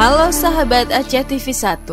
Halo sahabat Aceh TV 1.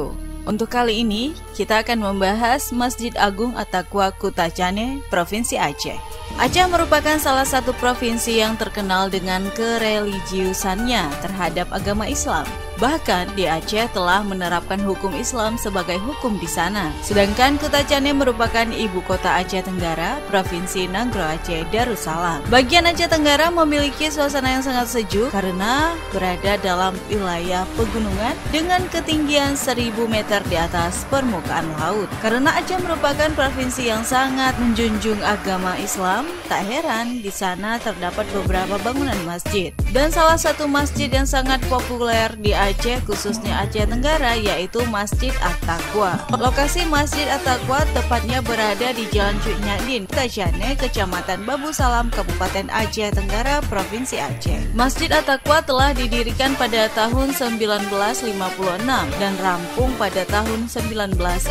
Untuk kali ini kita akan membahas Masjid Agung At-Taqwa Kutacane, Provinsi Aceh. Aceh merupakan salah satu provinsi yang terkenal dengan kereligiusannya terhadap agama Islam. Bahkan di Aceh telah menerapkan hukum Islam sebagai hukum di sana. Sedangkan Kutacane merupakan ibu kota Aceh Tenggara, Provinsi Nanggroe Aceh Darussalam. Bagian Aceh Tenggara memiliki suasana yang sangat sejuk karena berada dalam wilayah pegunungan dengan ketinggian 1000 meter di atas permukaan laut. Karena Aceh merupakan provinsi yang sangat menjunjung agama Islam, tak heran di sana terdapat beberapa bangunan masjid. Dan salah satu masjid yang sangat populer di Aceh, khususnya Aceh Tenggara, yaitu Masjid At-Taqwa. Lokasi Masjid At-Taqwa tepatnya berada di Jalan Cuk Nyadin, Kutacane, Kecamatan Babu Salam, Kabupaten Aceh Tenggara, Provinsi Aceh. Masjid At-Taqwa telah didirikan pada tahun 1956 dan rampung pada tahun 1962.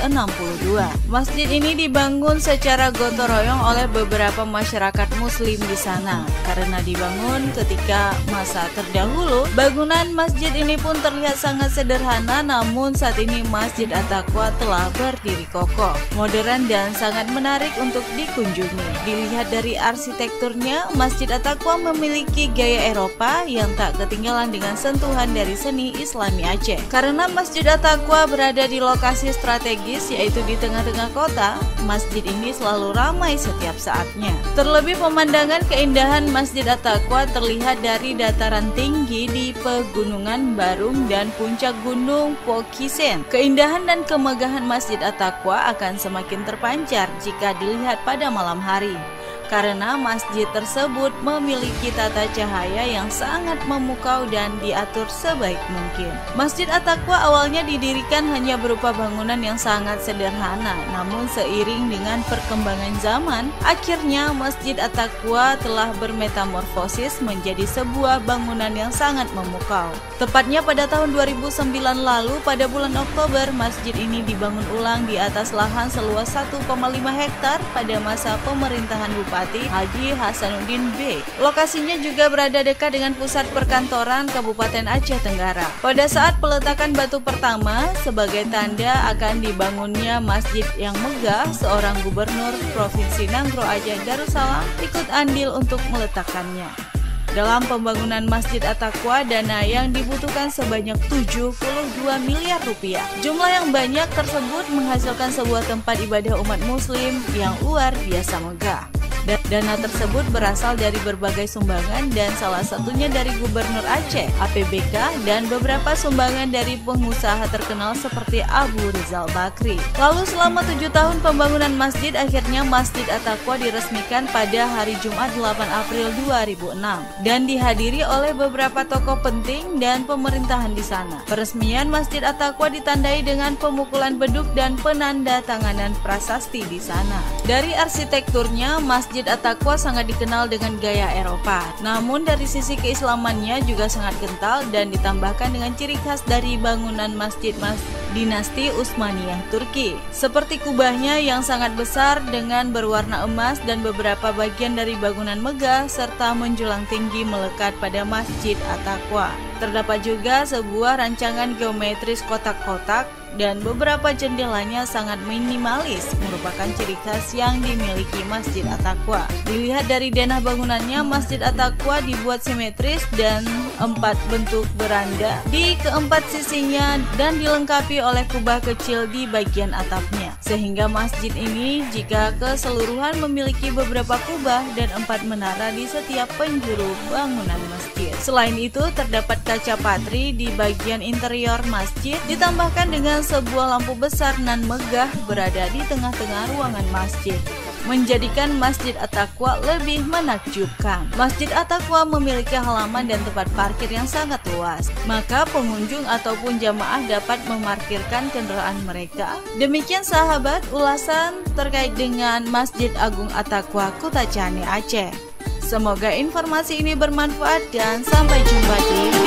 Masjid ini dibangun secara gotong royong oleh beberapa masyarakat muslim di sana. Karena dibangun ketika masa terdahulu, bangunan masjid ini pun terlihat sangat sederhana, namun saat ini Masjid At-Taqwa telah berdiri kokoh, modern dan sangat menarik untuk dikunjungi. Dilihat dari arsitekturnya, Masjid At-Taqwa memiliki gaya Eropa yang tak ketinggalan dengan sentuhan dari seni Islami Aceh. Karena Masjid At-Taqwa berada di lokasi strategis, yaitu di tengah-tengah kota, masjid ini selalu ramai setiap saatnya. Terlebih pemandangan keindahan Masjid At-Taqwa terlihat dari dataran tinggi di Pegunungan Barung dan puncak Gunung Pokisen. Keindahan dan kemegahan Masjid At-Taqwa akan semakin terpancar jika dilihat pada malam hari. Karena masjid tersebut memiliki tata cahaya yang sangat memukau dan diatur sebaik mungkin. Masjid At-Taqwa awalnya didirikan hanya berupa bangunan yang sangat sederhana, namun seiring dengan perkembangan zaman, akhirnya Masjid At-Taqwa telah bermetamorfosis menjadi sebuah bangunan yang sangat memukau. Tepatnya pada tahun 2009 lalu, pada bulan Oktober, masjid ini dibangun ulang di atas lahan seluas 1,5 hektar pada masa pemerintahan Bupati Haji Hasanuddin B. Lokasinya juga berada dekat dengan pusat perkantoran Kabupaten Aceh Tenggara. Pada saat peletakan batu pertama, sebagai tanda akan dibangunnya masjid yang megah, seorang gubernur Provinsi Nanggroe Aceh Darussalam ikut andil untuk meletakkannya. Dalam pembangunan Masjid At-Taqwa, dana yang dibutuhkan sebanyak 72 miliar rupiah. Jumlah yang banyak tersebut menghasilkan sebuah tempat ibadah umat muslim yang luar biasa megah. Dana tersebut berasal dari berbagai sumbangan dan salah satunya dari Gubernur Aceh, APBK, dan beberapa sumbangan dari pengusaha terkenal seperti Abu Rizal Bakri. Lalu selama 7 tahun pembangunan masjid, akhirnya Masjid At-Taqwa diresmikan pada hari Jumat 8 April 2006 dan dihadiri oleh beberapa tokoh penting dan pemerintahan di sana. Peresmian Masjid At-Taqwa ditandai dengan pemukulan beduk dan penandatanganan prasasti di sana. Dari arsitekturnya, Masjid At-Taqwa sangat dikenal dengan gaya Eropa. Namun dari sisi keislamannya juga sangat kental dan ditambahkan dengan ciri khas dari bangunan masjid dinasti Utsmaniyah Turki. Seperti kubahnya yang sangat besar dengan berwarna emas dan beberapa bagian dari bangunan megah serta menjulang tinggi melekat pada Masjid At-Taqwa. Terdapat juga sebuah rancangan geometris kotak-kotak dan beberapa jendelanya sangat minimalis, merupakan ciri khas yang dimiliki Masjid At-Taqwa. Dilihat dari denah bangunannya, Masjid At-Taqwa dibuat simetris dan 4 bentuk beranda di keempat sisinya dan dilengkapi oleh kubah kecil di bagian atapnya. Sehingga masjid ini jika keseluruhan memiliki beberapa kubah dan 4 menara di setiap penjuru bangunan masjid. Selain itu terdapat kaca patri di bagian interior masjid, ditambahkan dengan sebuah lampu besar nan megah berada di tengah-tengah ruangan masjid, menjadikan Masjid At-Taqwa lebih menakjubkan. Masjid At-Taqwa memiliki halaman dan tempat parkir yang sangat luas, maka pengunjung ataupun jamaah dapat memarkirkan kendaraan mereka. Demikian sahabat ulasan terkait dengan Masjid Agung At-Taqwa Kutacane Aceh. Semoga informasi ini bermanfaat dan sampai jumpa di